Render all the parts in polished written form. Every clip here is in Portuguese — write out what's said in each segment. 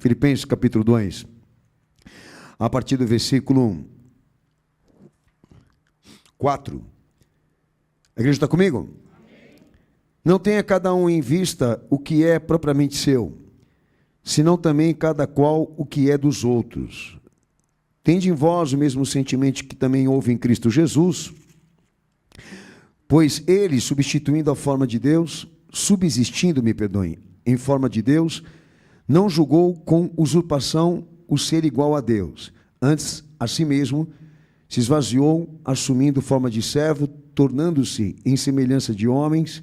Filipenses capítulo 2, a partir do versículo 4. A igreja está comigo? Amém. Não tenha cada um em vista o que é propriamente seu, senão também cada qual o que é dos outros. Tende em vós o mesmo sentimento que também houve em Cristo Jesus, pois ele, substituindo a forma de Deus, em forma de Deus, não julgou com usurpação o ser igual a Deus. Antes, a si mesmo, se esvaziou, assumindo forma de servo, tornando-se em semelhança de homens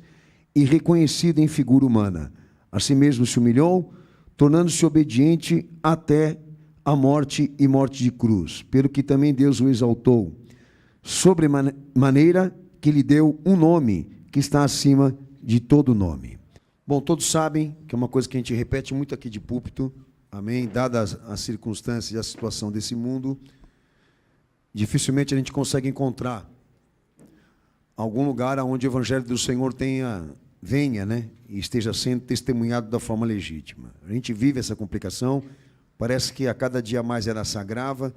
e reconhecido em figura humana. A si mesmo se humilhou, tornando-se obediente até a morte e morte de cruz, pelo que também Deus o exaltou, sobremaneira que lhe deu um nome que está acima de todo nome. Bom, todos sabem que é uma coisa que a gente repete muito aqui de púlpito, amém? Dadas as circunstâncias e a situação desse mundo, dificilmente a gente consegue encontrar algum lugar onde o Evangelho do Senhor venha, né? E esteja sendo testemunhado da forma legítima. A gente vive essa complicação, parece que a cada dia mais ela se agrava,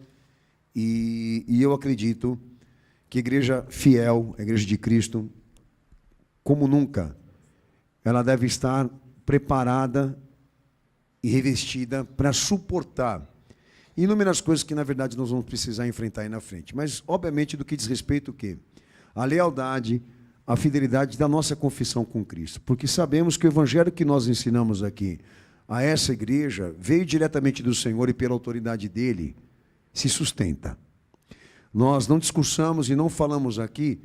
e eu acredito que a igreja fiel, a igreja de Cristo, como nunca, ela deve estar preparada e revestida para suportar inúmeras coisas que, na verdade, nós vamos precisar enfrentar aí na frente. Mas, obviamente, do que diz respeito o quê? A lealdade, a fidelidade da nossa confissão com Cristo. Porque sabemos que o evangelho que nós ensinamos aqui a essa igreja veio diretamente do Senhor e pela autoridade dele se sustenta. Nós não discursamos e não falamos aqui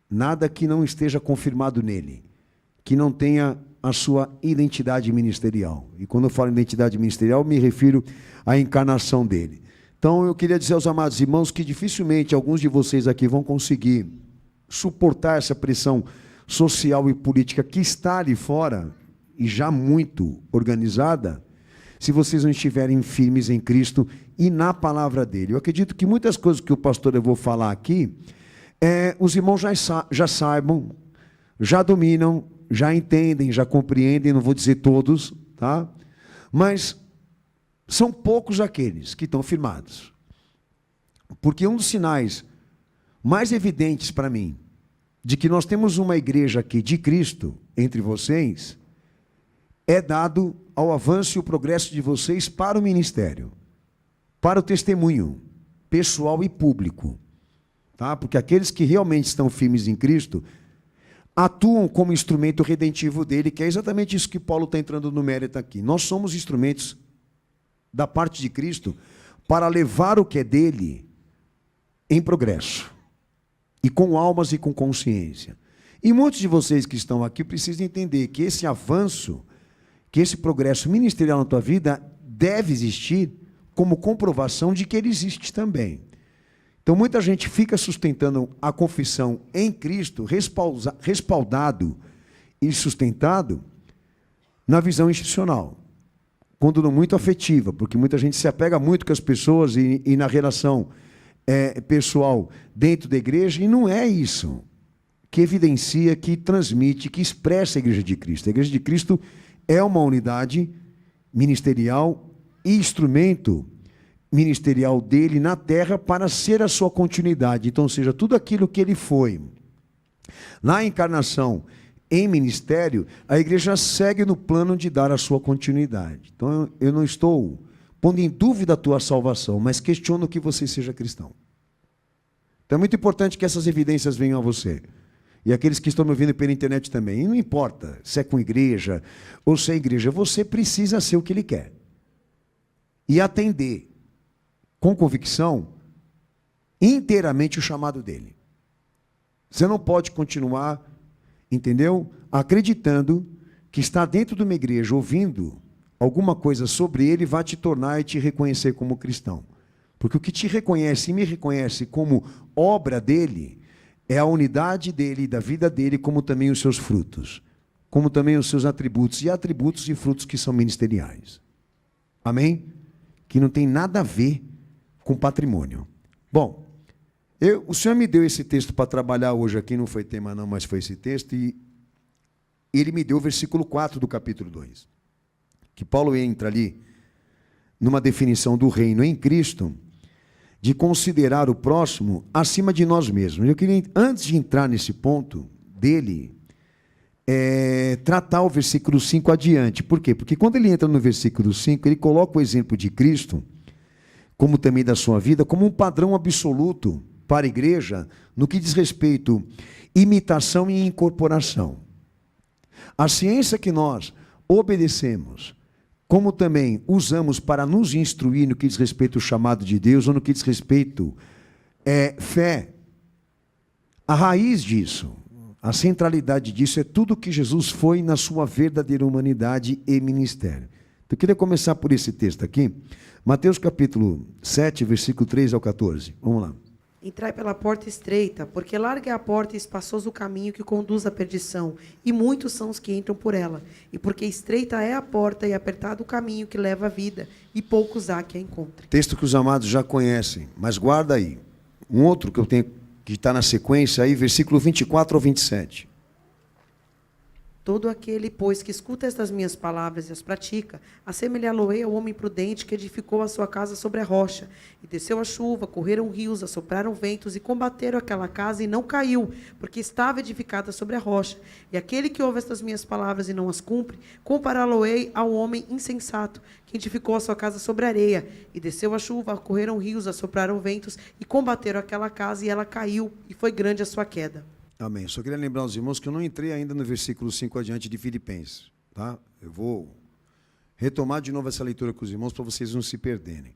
nada que não esteja confirmado nele, que não tenha a sua identidade ministerial. E quando eu falo identidade ministerial, me refiro à encarnação dele. Então, eu queria dizer aos amados irmãos que dificilmente alguns de vocês aqui vão conseguir suportar essa pressão social e política que está ali fora, e já muito organizada, se vocês não estiverem firmes em Cristo e na palavra dele. Eu acredito que muitas coisas que o pastor eu vou falar aqui, os irmãos já saibam, já dominam, já entendem, já compreendem, não vou dizer todos, tá? Mas são poucos aqueles que estão firmados. Porque um dos sinais mais evidentes para mim, de que nós temos uma igreja aqui de Cristo entre vocês, é dado ao avanço e o progresso de vocês para o ministério, para o testemunho pessoal e público, tá? Porque aqueles que realmente estão firmes em Cristo atuam como instrumento redentivo dele, que é exatamente isso que Paulo está entrando no mérito aqui. Nós somos instrumentos da parte de Cristo para levar o que é dele em progresso, e com almas e com consciência. E muitos de vocês que estão aqui precisam entender que esse avanço, que esse progresso ministerial na tua vida deve existir como comprovação de que ele existe também. Então, muita gente fica sustentando a confissão em Cristo, respaldado e sustentado na visão institucional, quando não muito afetiva, porque muita gente se apega muito com as pessoas e na relação pessoal dentro da igreja, e não é isso que evidencia, que transmite, que expressa a igreja de Cristo. A igreja de Cristo é uma unidade ministerial e instrumento ministerial dele na terra para ser a sua continuidade. Então, ou seja, tudo aquilo que ele foi na encarnação, em ministério, a igreja segue no plano de dar a sua continuidade. Então, eu não estou pondo em dúvida a tua salvação, mas questiono que você seja cristão. Então, é muito importante que essas evidências venham a você. E aqueles que estão me ouvindo pela internet também. E não importa se é com igreja ou sem igreja, você precisa ser o que ele quer. E atender com convicção inteiramente o chamado dele. Você não pode continuar, entendeu? Acreditando que está dentro de uma igreja, ouvindo alguma coisa sobre ele, vai te tornar e te reconhecer como cristão. Porque o que te reconhece e me reconhece como obra dele é a unidade dele, da vida dele, como também os seus frutos, como também os seus atributos, e atributos e frutos que são ministeriais. Amém? Que não tem nada a ver com patrimônio. Bom, o Senhor me deu esse texto para trabalhar hoje aqui, não foi tema não, mas foi esse texto, e ele me deu o versículo 4 do capítulo 2. que Paulo entra ali numa definição do reino em Cristo, de considerar o próximo acima de nós mesmos. Eu queria, antes de entrar nesse ponto dele, tratar o versículo 5 adiante. Por quê? Porque quando ele entra no versículo 5, ele coloca o exemplo de Cristo, como também da sua vida, como um padrão absoluto para a igreja, no que diz respeito à imitação e incorporação. A ciência que nós obedecemos, como também usamos para nos instruir no que diz respeito ao chamado de Deus, ou no que diz respeito fé, a raiz disso, a centralidade disso é tudo que Jesus foi na sua verdadeira humanidade e ministério. Então, eu queria começar por esse texto aqui, Mateus capítulo 7, versículo 3 ao 14. Vamos lá. Entrai pela porta estreita, porque larga é a porta e espaçoso o caminho que conduz à perdição, e muitos são os que entram por ela. E porque estreita é a porta e apertado o caminho que leva à vida, e poucos há que a encontrem. Texto que os amados já conhecem, mas guarda aí. Um outro que eu tenho, que está na sequência aí, versículo 24 ao 27. Todo aquele, pois, que escuta estas minhas palavras e as pratica, assemelhá-lo-ei ao homem prudente que edificou a sua casa sobre a rocha. E desceu a chuva, correram rios, assopraram ventos e combateram aquela casa e não caiu, porque estava edificada sobre a rocha. E aquele que ouve estas minhas palavras e não as cumpre, compará-lo-ei ao homem insensato, que edificou a sua casa sobre a areia. E desceu a chuva, correram rios, assopraram ventos e combateram aquela casa e ela caiu, e foi grande a sua queda. Amém. Só queria lembrar aos irmãos que eu não entrei ainda no versículo 5 adiante de Filipenses. Tá? Eu vou retomar de novo essa leitura com os irmãos para vocês não se perderem.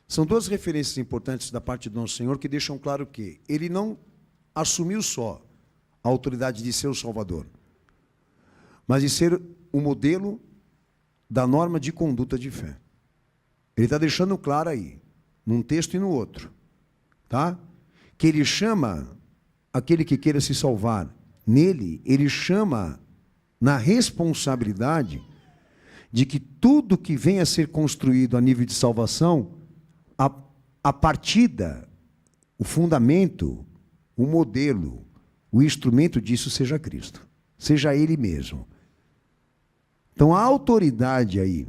São duas referências importantes da parte do nosso Senhor que deixam claro que Ele não assumiu só a autoridade de ser o Salvador, mas de ser o modelo da norma de conduta de fé. Ele está deixando claro aí, num texto e no outro, tá? Que Ele chama aquele que queira se salvar. Nele, Ele chama na responsabilidade de que tudo que venha a ser construído a nível de salvação, a partida, o fundamento, o modelo, o instrumento disso seja Cristo, seja Ele mesmo. Então, a autoridade aí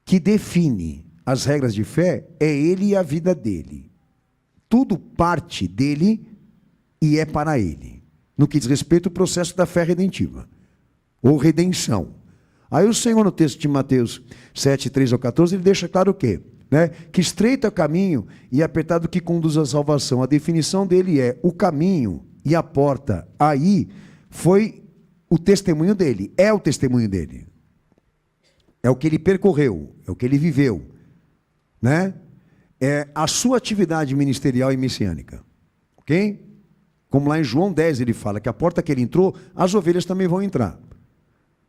que define as regras de fé é Ele e a vida dele. Tudo parte dele e é para Ele, no que diz respeito ao processo da fé redentiva, ou redenção. Aí o Senhor, no texto de Mateus 7, 3 ao 14, ele deixa claro o quê? Que estreito é o caminho e apertado que conduz à salvação. A definição dele é o caminho e a porta. Aí foi o testemunho dele, é o testemunho dele. É o que ele percorreu, é o que ele viveu. É a sua atividade ministerial e messiânica. Ok? Como lá em João 10 ele fala que a porta que ele entrou, as ovelhas também vão entrar.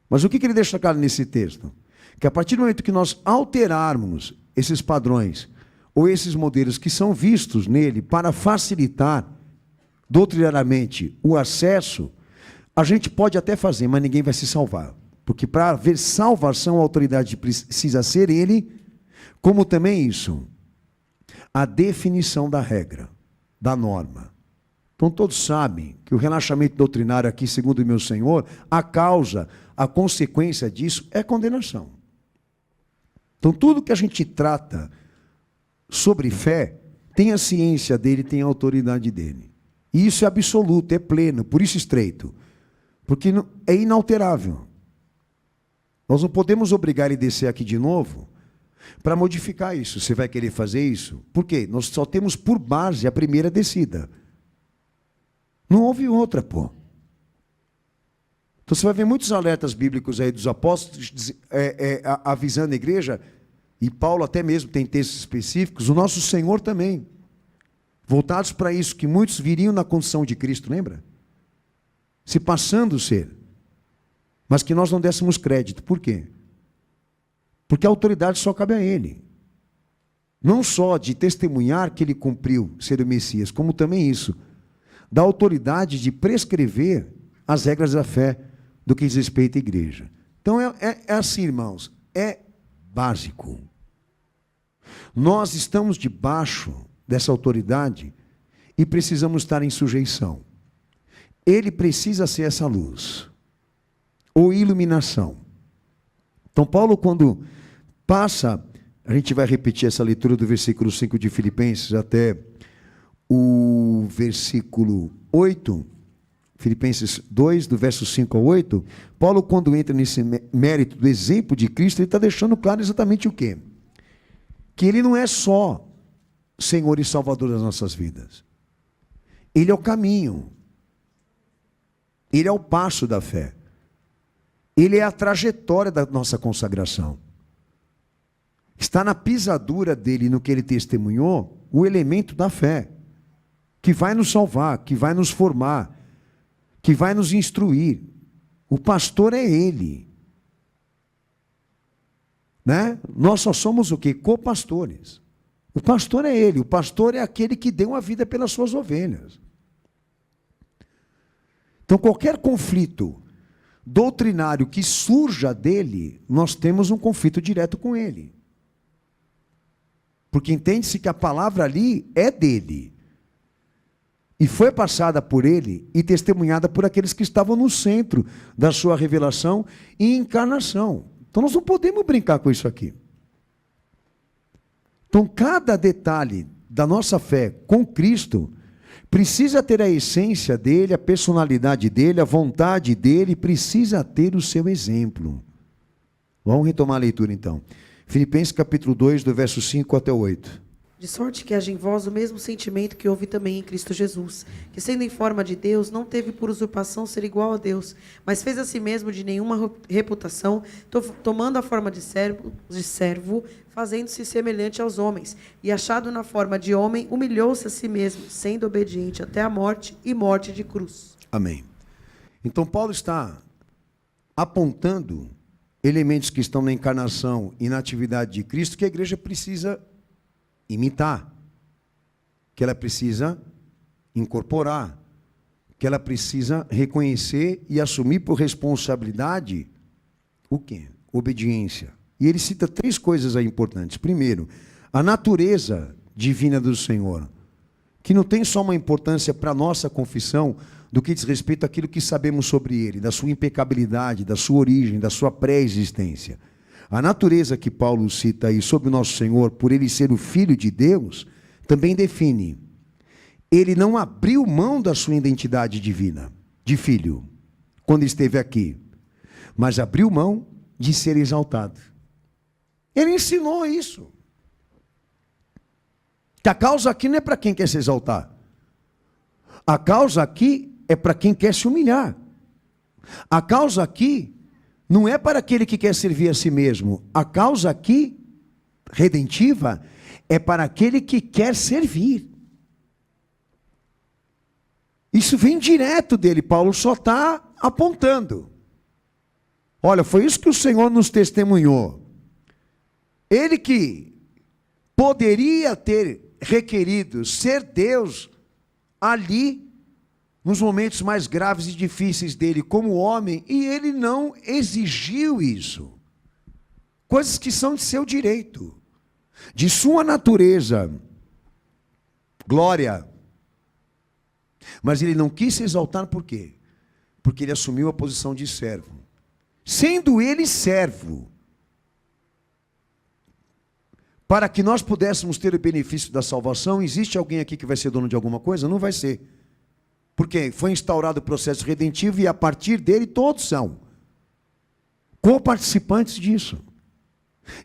Mas o que ele deixa claro nesse texto? Que a partir do momento que nós alterarmos esses padrões, ou esses modelos que são vistos nele para facilitar doutrinariamente o acesso, a gente pode até fazer, mas ninguém vai se salvar. Porque para haver salvação, a autoridade precisa ser ele, como também isso, a definição da regra, da norma. Então todos sabem que o relaxamento doutrinário aqui, segundo o meu Senhor, a causa, a consequência disso é condenação. Então tudo que a gente trata sobre fé, tem a ciência dele, tem a autoridade dele. E isso é absoluto, é pleno, por isso estreito. Porque é inalterável. Nós não podemos obrigar ele a descer aqui de novo para modificar isso. Você vai querer fazer isso? Por quê? Nós só temos por base a primeira descida. Não houve outra, pô. Então você vai ver muitos alertas bíblicos aí dos apóstolos avisando a igreja, e Paulo até mesmo tem textos específicos, o nosso Senhor também, voltados para isso, que muitos viriam na condição de Cristo, lembra? Se passando ser, mas que nós não dessemos crédito. Por quê? Porque a autoridade só cabe a Ele. Não só de testemunhar que Ele cumpriu ser o Messias, como também isso, da autoridade de prescrever as regras da fé do que diz respeito à igreja. Então é assim, irmãos, é básico. Nós estamos debaixo dessa autoridade e precisamos estar em sujeição. Ele precisa ser essa luz, ou iluminação. Então, Paulo, quando passa, a gente vai repetir essa leitura do versículo 5 de Filipenses até o versículo 8, Filipenses 2, do verso 5 ao 8, Paulo, quando entra nesse mérito do exemplo de Cristo, ele está deixando claro exatamente o quê? Que ele não é só Senhor e Salvador das nossas vidas. Ele é o caminho. Ele é o passo da fé. Ele é a trajetória da nossa consagração. Está na pisadura dele, no que ele testemunhou, o elemento da fé, que vai nos salvar, que vai nos formar, que vai nos instruir. O pastor é ele. Né? Nós só somos o quê? Co-pastores. O pastor é ele. O pastor é aquele que deu a vida pelas suas ovelhas. Então, qualquer conflito doutrinário que surja dele, nós temos um conflito direto com ele. Porque entende-se que a palavra ali é dele. E foi passada por ele e testemunhada por aqueles que estavam no centro da sua revelação e encarnação. Então nós não podemos brincar com isso aqui. Então cada detalhe da nossa fé com Cristo precisa ter a essência dele, a personalidade dele, a vontade dele, precisa ter o seu exemplo. Vamos retomar a leitura então. Filipenses capítulo 2, do verso 5 até o 8. De sorte que haja em vós o mesmo sentimento que houve também em Cristo Jesus, que sendo em forma de Deus, não teve por usurpação ser igual a Deus, mas fez a si mesmo de nenhuma reputação, tomando a forma de servo, fazendo-se semelhante aos homens, e achado na forma de homem, humilhou-se a si mesmo, sendo obediente até a morte e morte de cruz. Amém. Então Paulo está apontando elementos que estão na encarnação e na atividade de Cristo que a igreja precisa imitar, que ela precisa incorporar, que ela precisa reconhecer e assumir por responsabilidade o quê? Obediência. E ele cita 3 coisas aí importantes. Primeiro, a natureza divina do Senhor, que não tem só uma importância para a nossa confissão do que diz respeito àquilo que sabemos sobre ele, da sua impecabilidade, da sua origem, da sua pré-existência. A natureza que Paulo cita aí sobre o nosso Senhor, por ele ser o Filho de Deus, também define. Ele não abriu mão da sua identidade divina, de filho, quando esteve aqui, mas abriu mão de ser exaltado. Ele ensinou isso. Que a causa aqui não é para quem quer se exaltar. A causa aqui é para quem quer se humilhar. A causa aqui não é para aquele que quer servir a si mesmo. A causa aqui, redentiva, é para aquele que quer servir. Isso vem direto dele. Paulo só está apontando. Olha, foi isso que o Senhor nos testemunhou. Ele que poderia ter requerido ser Deus ali, nos momentos mais graves e difíceis dele como homem, e ele não exigiu isso. Coisas que são de seu direito, de sua natureza, glória. Mas ele não quis se exaltar por quê? Porque ele assumiu a posição de servo. Sendo ele servo, para que nós pudéssemos ter o benefício da salvação, existe alguém aqui que vai ser dono de alguma coisa? Não vai ser. Porque foi instaurado o processo redentivo e a partir dele todos são co-participantes disso.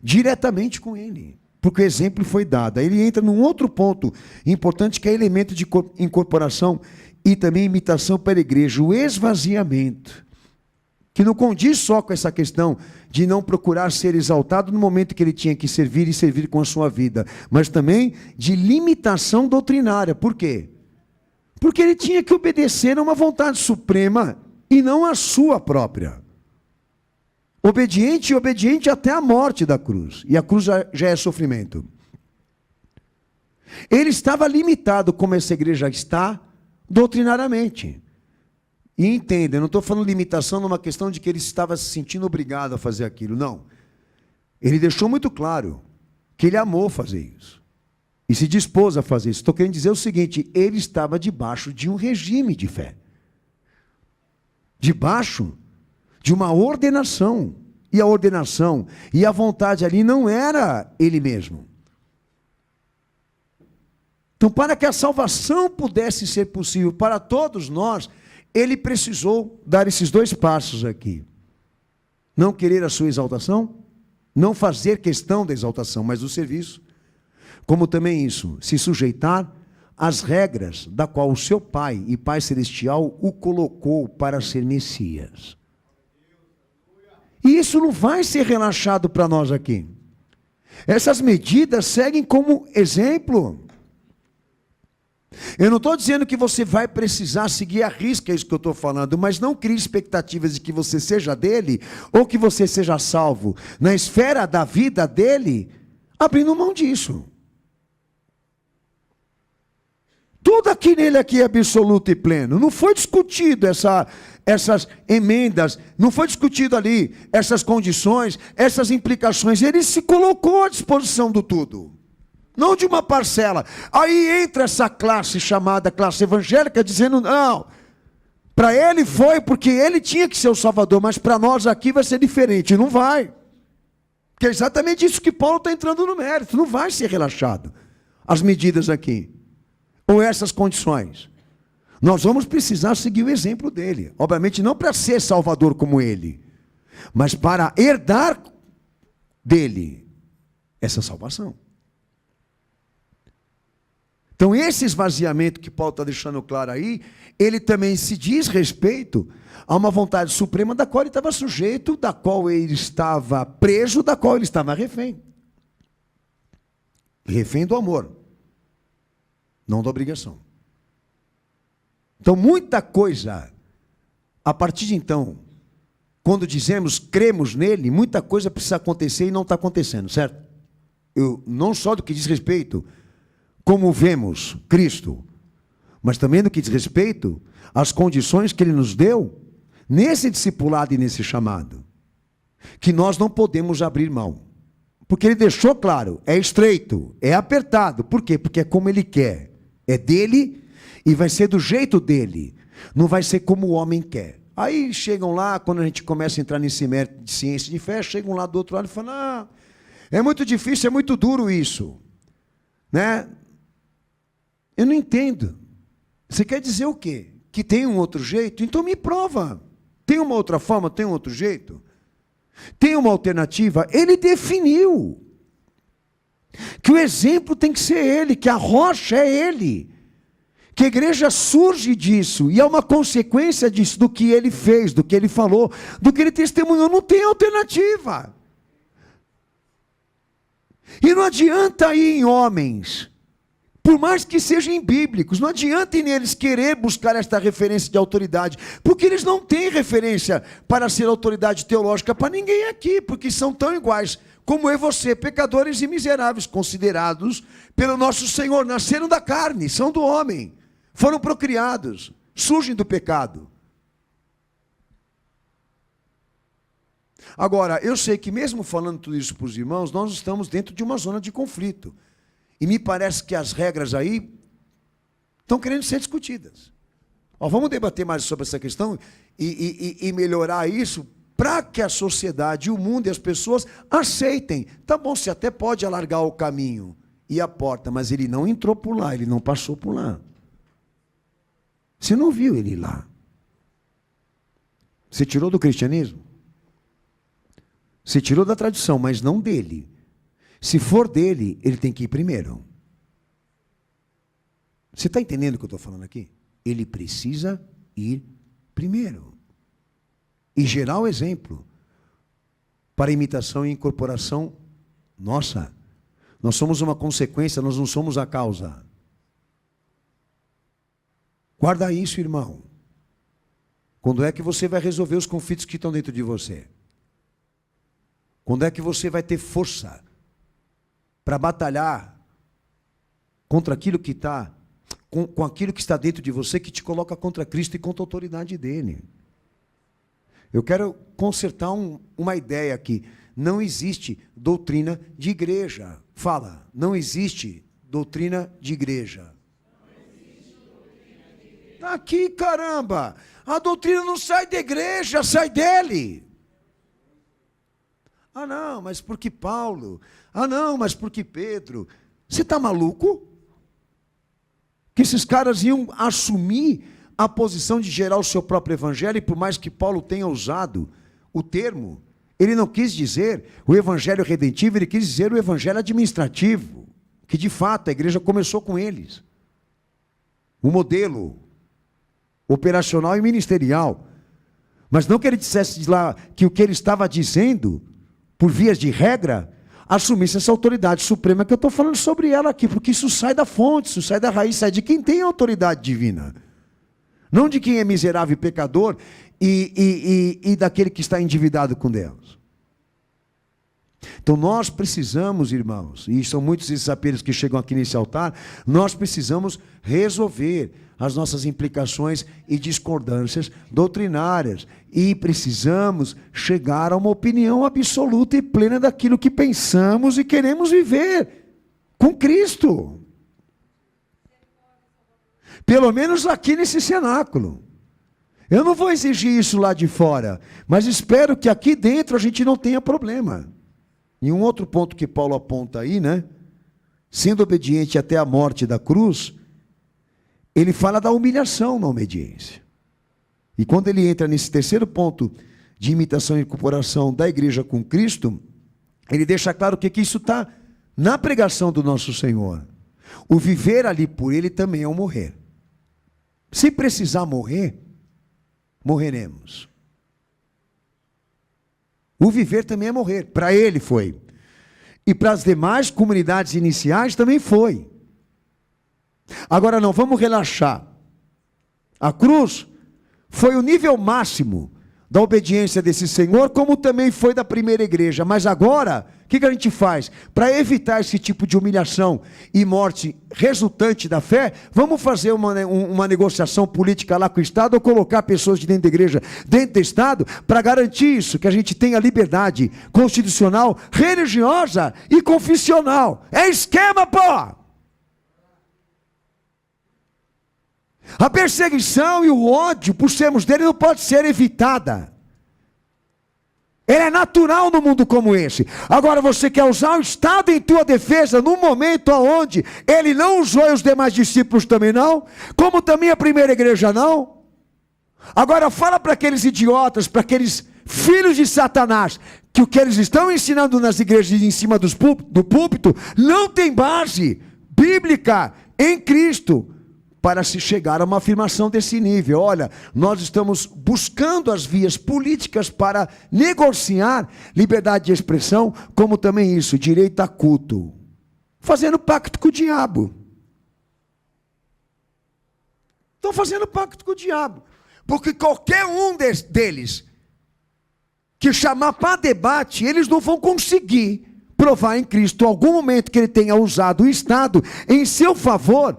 Diretamente com ele. Porque o exemplo foi dado. Aí ele entra num outro ponto importante que é elemento de incorporação e também imitação para a igreja. O esvaziamento. Que não condiz só com essa questão de não procurar ser exaltado no momento que ele tinha que servir e servir com a sua vida. Mas também de limitação doutrinária. Por quê? Porque ele tinha que obedecer a uma vontade suprema e não a sua própria. Obediente e obediente até a morte da cruz. E a cruz já é sofrimento. Ele estava limitado, como essa igreja está, doutrinariamente. E entenda, eu não estou falando limitação numa questão de que ele estava se sentindo obrigado a fazer aquilo. Não. Ele deixou muito claro que ele amou fazer isso. E se dispôs a fazer isso. Estou querendo dizer o seguinte, ele estava debaixo de um regime de fé. Debaixo de uma ordenação. e a ordenação e a vontade ali não era ele mesmo. Então, para que a salvação pudesse ser possível para todos nós, ele precisou dar esses 2 passos aqui. Não querer a sua exaltação, não fazer questão da exaltação, mas do serviço, como também isso, se sujeitar às regras da qual o seu Pai e Pai Celestial o colocou para ser Messias. E isso não vai ser relaxado para nós aqui. Essas medidas seguem como exemplo. Eu não estou dizendo que você vai precisar seguir à risca isso que eu estou falando, mas não crie expectativas de que você seja dele, ou que você seja salvo na esfera da vida dele, abrindo mão disso. Tudo aqui nele aqui é absoluto e pleno. Não foi discutido essas emendas, não foi discutido ali essas condições, essas implicações. Ele se colocou à disposição do tudo. Não de uma parcela. Aí entra essa classe chamada classe evangélica dizendo, não, para ele foi porque ele tinha que ser o Salvador, mas para nós aqui vai ser diferente. Não vai. Porque é exatamente isso que Paulo está entrando no mérito. Não vai ser relaxado as medidas aqui, ou essas condições. Nós vamos precisar seguir o exemplo dele. Obviamente não para ser Salvador como ele, mas para herdar dele essa salvação. Então, esse esvaziamento que Paulo está deixando claro aí, ele também se diz respeito a uma vontade suprema da qual ele estava sujeito, da qual ele estava preso, da qual ele estava refém. Refém do amor, não da obrigação. Então, muita coisa, a partir de então, quando dizemos cremos nele, muita coisa precisa acontecer e não está acontecendo, certo? Não só do que diz respeito como vemos Cristo, mas também no que diz respeito às condições que ele nos deu nesse discipulado e nesse chamado, que nós não podemos abrir mão, porque ele deixou claro, é estreito, é apertado. Por quê? Porque é como ele quer, é dele e vai ser do jeito dele, não vai ser como o homem quer. Aí chegam lá, quando a gente começa a entrar nesse mérito de ciência de fé, chegam lá do outro lado e falam, ah, é muito difícil, é muito duro isso, né? Eu não entendo. Você quer dizer o quê? Que tem um outro jeito? Então me prova. Tem uma outra forma? Tem um outro jeito? Tem uma alternativa? Ele definiu que o exemplo tem que ser ele, que a rocha é ele, que a igreja surge disso, e é uma consequência disso, do que ele fez, do que ele falou, do que ele testemunhou. Não tem alternativa. E não adianta ir em homens, por mais que sejam bíblicos, não adianta neles querer buscar esta referência de autoridade, porque eles não têm referência para ser autoridade teológica para ninguém aqui, porque são tão iguais como eu e você, pecadores e miseráveis, considerados pelo nosso Senhor, nasceram da carne, são do homem, foram procriados, surgem do pecado. Agora, eu sei que mesmo falando tudo isso para os irmãos, nós estamos dentro de uma zona de conflito. E me parece que as regras aí estão querendo ser discutidas. Vamos debater mais sobre essa questão e melhorar isso para que a sociedade, o mundo e as pessoas aceitem. Tá bom, você até pode alargar o caminho e a porta, mas ele não entrou por lá, ele não passou por lá. Você não viu ele lá. Você tirou do cristianismo? Você tirou da tradição, mas não dele. Se for dele, ele tem que ir primeiro. Você está entendendo o que eu estou falando aqui? Ele precisa ir primeiro. E gerar o exemplo para imitação e incorporação nossa. Nós somos uma consequência, nós não somos a causa. Guarda isso, irmão. Quando é que você vai resolver os conflitos que estão dentro de você? Quando é que você vai ter força para batalhar contra aquilo que está, com aquilo que está dentro de você, que te coloca contra Cristo e contra a autoridade dele? Eu quero consertar uma ideia aqui. Não existe doutrina de igreja. Fala, não existe doutrina de igreja. Está aqui, caramba. A doutrina não sai da igreja, sai dele. Ah, não, mas porque Paulo? Ah, não, mas porque Pedro? Você está maluco? Que esses caras iam assumir a posição de gerar o seu próprio evangelho, e por mais que Paulo tenha usado o termo, ele não quis dizer o evangelho redentivo, ele quis dizer o evangelho administrativo, que de fato a igreja começou com eles. O modelo operacional e ministerial. Mas não que ele dissesse lá que o que ele estava dizendo, por vias de regra, assumisse essa autoridade suprema que eu estou falando sobre ela aqui, porque isso sai da fonte, isso sai da raiz, sai de quem tem autoridade divina. Não de quem é miserável e pecador e daquele que está endividado com Deus. Então nós precisamos, irmãos, e são muitos esses apelos que chegam aqui nesse altar, nós precisamos resolver as nossas implicações e discordâncias doutrinárias. E precisamos chegar a uma opinião absoluta e plena daquilo que pensamos e queremos viver com Cristo. Pelo menos aqui nesse cenáculo. Eu não vou exigir isso lá de fora, mas espero que aqui dentro a gente não tenha problema. E um outro ponto que Paulo aponta aí, né? Sendo obediente até a morte da cruz, ele fala da humilhação na obediência. E quando ele entra nesse terceiro ponto de imitação e incorporação da igreja com Cristo, ele deixa claro que isso está na pregação do nosso Senhor. O viver ali por ele também é o morrer. Se precisar morrer, morreremos. O viver também é morrer. Para ele foi. E para as demais comunidades iniciais também foi. Agora não, vamos relaxar. A cruz foi o nível máximo da obediência desse Senhor, como também foi da primeira igreja. Mas agora, o que a gente faz? Para evitar esse tipo de humilhação e morte resultante da fé, vamos fazer uma negociação política lá com o Estado, ou colocar pessoas de dentro da igreja, dentro do Estado, para garantir isso, que a gente tenha liberdade constitucional, religiosa e confessional. É esquema, pô! A perseguição e o ódio por sermos dele não pode ser evitada. Ele é natural num mundo como esse. Agora você quer usar o Estado em tua defesa num momento onde ele não usou e os demais discípulos também não, como também a primeira igreja não. Agora fala para aqueles idiotas, para aqueles filhos de Satanás, que o que eles estão ensinando nas igrejas em cima do púlpito não tem base bíblica em Cristo, para se chegar a uma afirmação desse nível. Olha, nós estamos buscando as vias políticas para negociar liberdade de expressão, como também isso, direito a culto. Fazendo pacto com o diabo. Estão fazendo pacto com o diabo. Porque qualquer um deles que chamar para debate, eles não vão conseguir provar em Cristo algum momento que ele tenha usado o Estado em seu favor,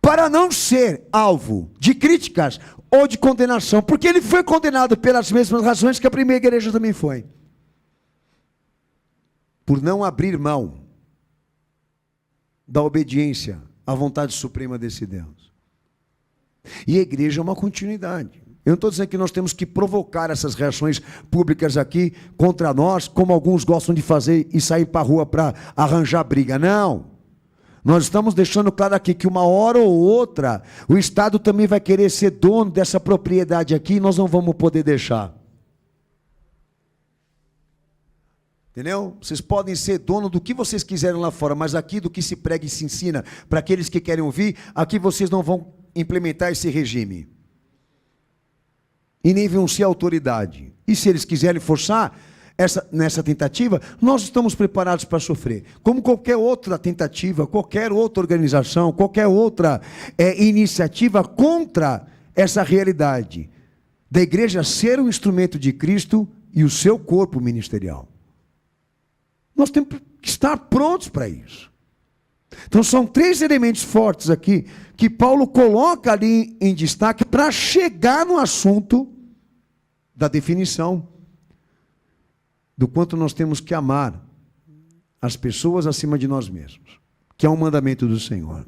para não ser alvo de críticas ou de condenação, porque ele foi condenado pelas mesmas razões que a primeira igreja também foi. Por não abrir mão da obediência à vontade suprema desse Deus. E a igreja é uma continuidade. Eu não estou dizendo que nós temos que provocar essas reações públicas aqui contra nós, como alguns gostam de fazer e sair para a rua para arranjar briga. Não. Nós estamos deixando claro aqui que uma hora ou outra, o Estado também vai querer ser dono dessa propriedade aqui e nós não vamos poder deixar. Entendeu? Vocês podem ser dono do que vocês quiserem lá fora, mas aqui do que se prega e se ensina, para aqueles que querem ouvir, aqui vocês não vão implementar esse regime. E nem vão ser autoridade. E se eles quiserem forçar, nessa tentativa, nós estamos preparados para sofrer. Como qualquer outra tentativa, qualquer outra organização, qualquer outra iniciativa contra essa realidade da igreja ser um instrumento de Cristo e o seu corpo ministerial. Nós temos que estar prontos para isso. Então são 3 elementos fortes aqui que Paulo coloca ali em destaque para chegar no assunto da definição do quanto nós temos que amar as pessoas acima de nós mesmos, que é um mandamento do Senhor.